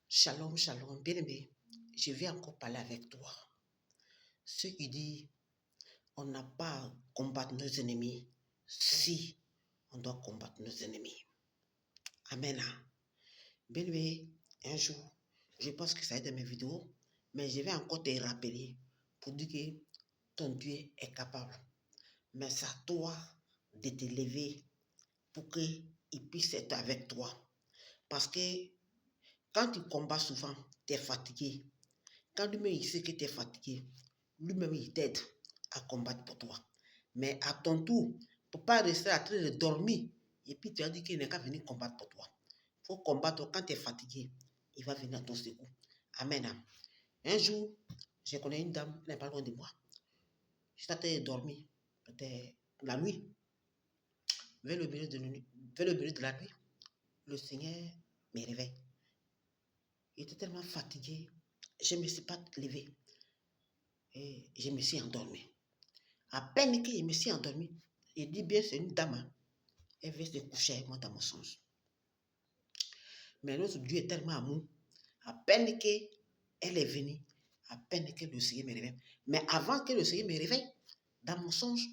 Shalom, shalom, bien-aimé. Je vais encore parler avec toi. Ceux qui disent on n'a pas à combattre nos ennemis, si on doit combattre nos ennemis. Amen. Bien-aimé, un jour, je pense que ça va être dans mes vidéos, mais je vais encore te rappeler pour dire que ton Dieu est capable. Mais c'est à toi de te lever pour qu'il puisse être avec toi. Parce que quand tu combats souvent, tu es fatigué. Quand lui-même il sait que tu es fatigué, lui-même il t'aide à combattre pour toi. Mais à ton tour, pour ne pas rester en train de dormir, et puis tu as dit qu'il n'est qu'à venir combattre pour toi. Il faut combattre quand tu es fatigué, il va venir à ton secours. Amen. Un jour, je connais une dame, elle n'est pas loin de moi. Je suis en train de dormir, peut-être la nuit, vers le milieu de la nuit, le Seigneur me réveille. Il était tellement fatigué, je ne me suis pas levé. Et je me suis endormi. À peine que je me suis endormi, il dit bien, c'est une dame. Elle veut se coucher avec moi dans mon songe. Mais notre Dieu est tellement amour. À peine qu'elle est venue, à peine que le Seigneur me réveille. Mais avant que le Seigneur me réveille, dans mon songe,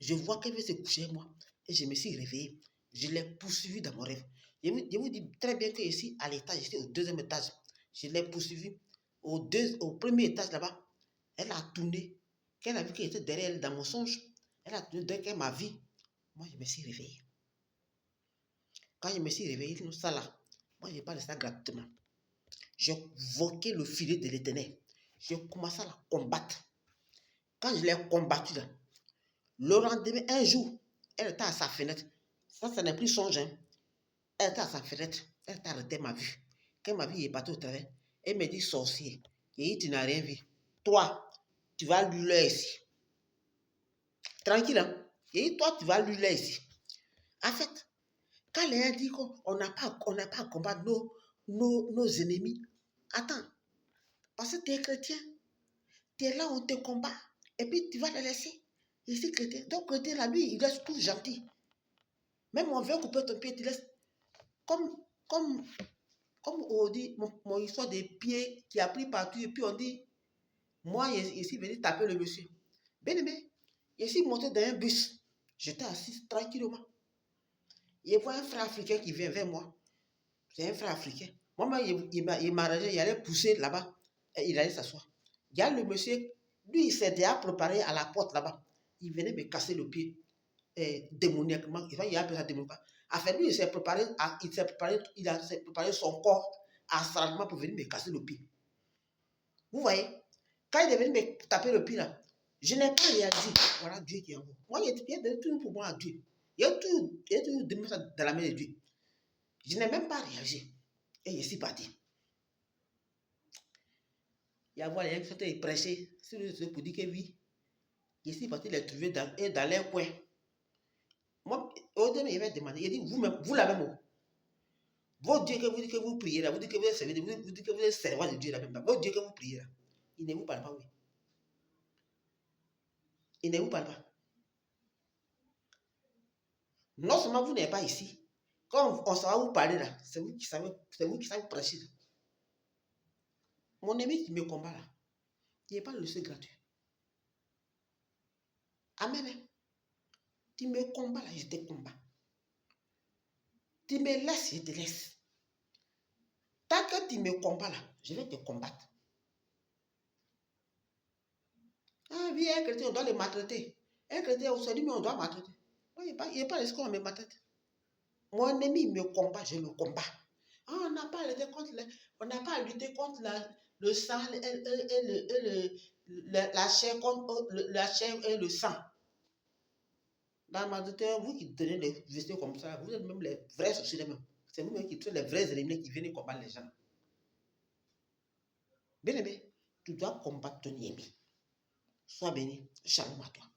je vois qu'elle veut se coucher avec moi. Et je me suis réveillé. Je l'ai poursuivi dans mon rêve. Je vous dis très bien que ici, à l'étage, j'étais au deuxième étage. Je l'ai poursuivi au premier étage là-bas. Elle a tourné. Quand elle a vu qu'elle était derrière elle dans mon songe, elle a tourné dès qu'elle m'a vu. Moi, je me suis réveillé. Quand je me suis réveillé, ça là, moi, je parle de ça gratuitement. J'ai voqué le filet de l'Éternel. J'ai commencé à la combattre. Quand je l'ai combattue, là, le lendemain, un jour, elle était à sa fenêtre. Ça n'est plus songe. Hein. Elle était à sa fenêtre. Elle était arrêtée, ma vue. Quand ma vie est partie au travers, elle me dit sorcier. Et dit, tu n'as rien vu. Toi, tu vas lui l'heure ici. Tranquille, hein? Et dit, toi, tu vas lui l'heure ici. En fait, quand les gens disent qu'on n'a pas à combattre nos ennemis, attends, parce que tu es chrétien, tu es là, on te combat, et puis tu vas les laisser. Ici, chrétien. Donc, chrétien, là, lui, il reste tout gentil. Même on veut couper ton pied, tu laisses. Comme on dit, mon histoire des pieds qui a pris partout, et puis on dit, moi, ici, venu taper le monsieur. Bien aimé, je suis monté dans un bus. J'étais assis tranquillement. Il voit un frère africain qui vient vers moi. C'est un frère africain. Moi, il m'a arrangé, il allait pousser là-bas. Et il allait s'asseoir. Il y a le monsieur, lui, il s'est déjà préparé à la porte là-bas. Il venait me casser le pied. Démoniaquement. Il a appelé ça démoniaquement. Enfin, lui, il s'est préparé, il a préparé son corps astralement pour venir me casser le pied. Vous voyez? Quand il est venu me taper le pied là, je n'ai pas réagi. Voilà Dieu qui est en vous. Moi, il a donné tout pour moi à Dieu. Il a tout donné ça dans la main de Dieu. Je n'ai même pas réagi. Et je suis parti. Il y a les gens qui sont prêchés sur le pour dire que oui. Je suis parti les trouver dans leur coin. Moi, au début, il m'a demandé, il dit, vous-même, vous la même. Votre Dieu que vous dites que vous priez là, vous dites que vous êtes servi, vous dites que vous êtes servant de Dieu là même. Votre Dieu que vous priez là, il ne vous parle pas, oui. Il ne vous parle pas. Non seulement vous n'êtes pas ici, quand on s'en va vous parler là, c'est vous qui savez prêcher. Mon ami qui me combat là, il n'est pas le seul gratuit. Amen. Tu me combats là, je te combats. Tu me laisses, je te laisse. Tant que tu me combats là, je vais te combattre. Ah oui, un chrétien, on doit le maltraiter. Un chrétien, on se dit, mais on doit maltraiter. Il n'est pas ce qu'on me maltraite. Mon ennemi me combat, je le combats. Ah, on n'a pas à lutter contre le sang et la chair contre la chair et le sang. Dans ma tête, vous qui donnez des vestiges comme ça, vous êtes même les vrais sorciers même. C'est vous-même qui êtes les vrais ennemis qui viennent combattre les gens. Bien aimé, tu dois combattre ton ennemi. Sois béni. Shalom à toi.